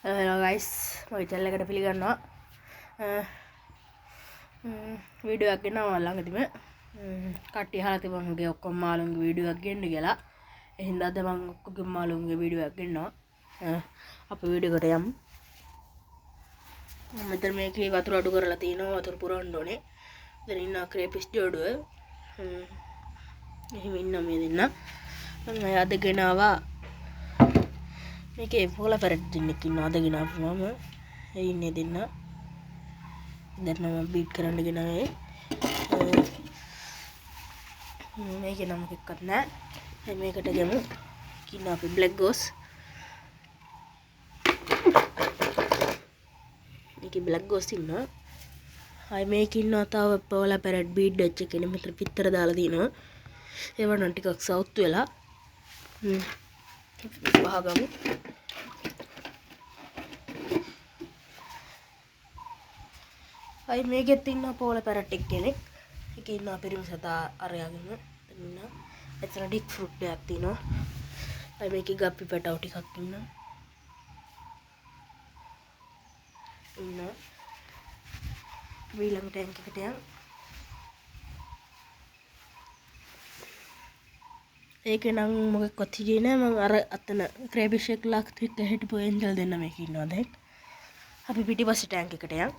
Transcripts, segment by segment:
Hello guys, මගේ channel එකට පිළිගන්නවා. වීඩියෝ එකක් ගෙනාවා ළඟදිම. කට්ටිය අහලා තිබුණා මගේ ඔක්කොම මාළුන්ගේ වීඩියෝ එකක් ගෙන්න කියලා. ඒ හින්දා අද මම ඔක්කොගේ මාළුන්ගේ වීඩියෝ එකක් ගෙන්නවා. අපි වීඩියෝ එකට යමු. මෙතන මේකේ වතුර අඩු කරලා තිනවා. වතුර පුරවන්න ඕනේ. දැන් ඉන්න ක්‍රේපිස් ජෝඩුව. එහෙම ඉන්න මේ දෙන්න. මම අද ගෙනාවා මේකේ පොළ පැරට් දෙන්නෙක් ඉන්නවා අද ගෙනාවුවම ඒ ඉන්නේ දෙන්න දැන් මම බීට් කරන්න ගෙනාවේ මේකේ නම් එකක්වත් නැහැ මේකට ගමු කින්න අපි බ්ලැක් ගෝස් මේකේ බ්ලැක් ගෝස් ඉන්නවා ආයි මේකේ ඉන්නවා තව පොළ පැරට් බීට් ඩච් එකේ මෙතන පිටතර දාලා දිනවා ඒව නම් ටිකක් සවුත් වෙලා වහගමු අයි මේකෙත් ඉන්න පොළ පැරට් එක් කෙනෙක් එකේ ඉන්න පිරිමි සතා අරයාගෙන ඉන්න එතන ඩික් ෆෘට් එකක් තියෙනවා අයි මේකේ ගප්පි පැටව ටිකක් ඉන්න ඊළඟ ටැංක් එකට යන් ඒකේ නම් මොකක්වත් හිටියේ නෑ මම අර අතන ක්‍රේබිෂ් එක ලක්ත් එක්ක හිටපු එන්ජල් දෙන්න මේක ඉන්නවා දැන් අපි පිටිපස්සේ ටැංක් එකට යන්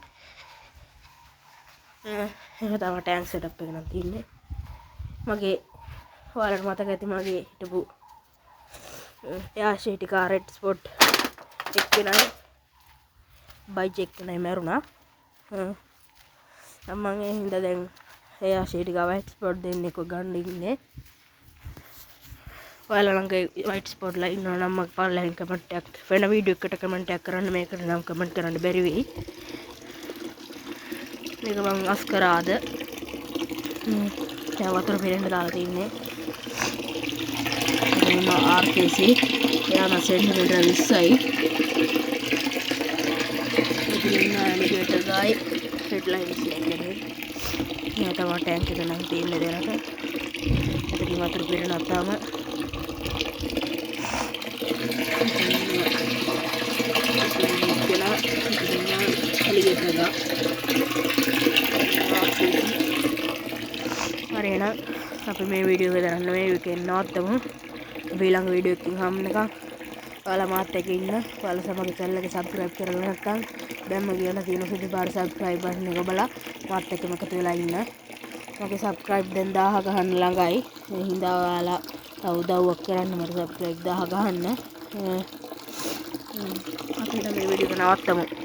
එහෙම තමයි ටැංක් සෙටප් එක නම් තියෙන්නේ මගේ ඔයාලට මතක ඇති මගේ හිටපු එයාෂීටි කා රෙඩ් ස්පොට් එක්කෙනයි බයිජ් එක්කෙනයි මැරුණා මම ඒ හින්දා දැන් එයාෂීටි කා වයිට් ස්පොට් දෙන්නෙක්ව ගන්න ඉන්නේ ඔයාලා ළඟ වයිට් ස්පොට් ලා ඉන්නවා නම් මගේ පල්ලෙන් කමෙන්ට් එකක් වෙන වීඩියෝ එකකට කමෙන්ට් එකක් කරන්න මේකට නම් කමෙන්ට් කරන්න බැරි වෙයි මේක මම අස් කරාද දැන් වතුර පිරෙන්න දාලා තින්නේ මම RKC එයාම සෙන්ටිමීටර 20යි ඉතින් ඇලිගේටර් ගායි හෙඩ්ලයින්ස් එකනේ මේ තමයි ටැංක් එක නම් තියෙන්නේ දැනට ඉතින් වතුර පිරෙන්න අතාම හරිනම් අපි මේ වීඩියෝ එක දාන්න මේ වීකෙන්ඩ් නවත්තමු අපි ඊළඟ වීඩියෝ එකකින් හම්බෙනකම් ඔයාලා මාත් එක්ක ඉන්න ඔයාලා සමග channel එක subscribe කරලා නැත්නම් දැන්ම කියලා තියෙන සුදු පාට subscribe button එක ඔබලා මාත් එක්කම එකතු වෙලා ඉන්න මගේ subscribe දැන් 1000 ගහන්න ළඟයි ඒ හින්දා ඔයාලා තව උදව්වක් කරන්න මට subscribe 1000 ගහන්න අපි මේ වීඩියෝ එක නවත්තමු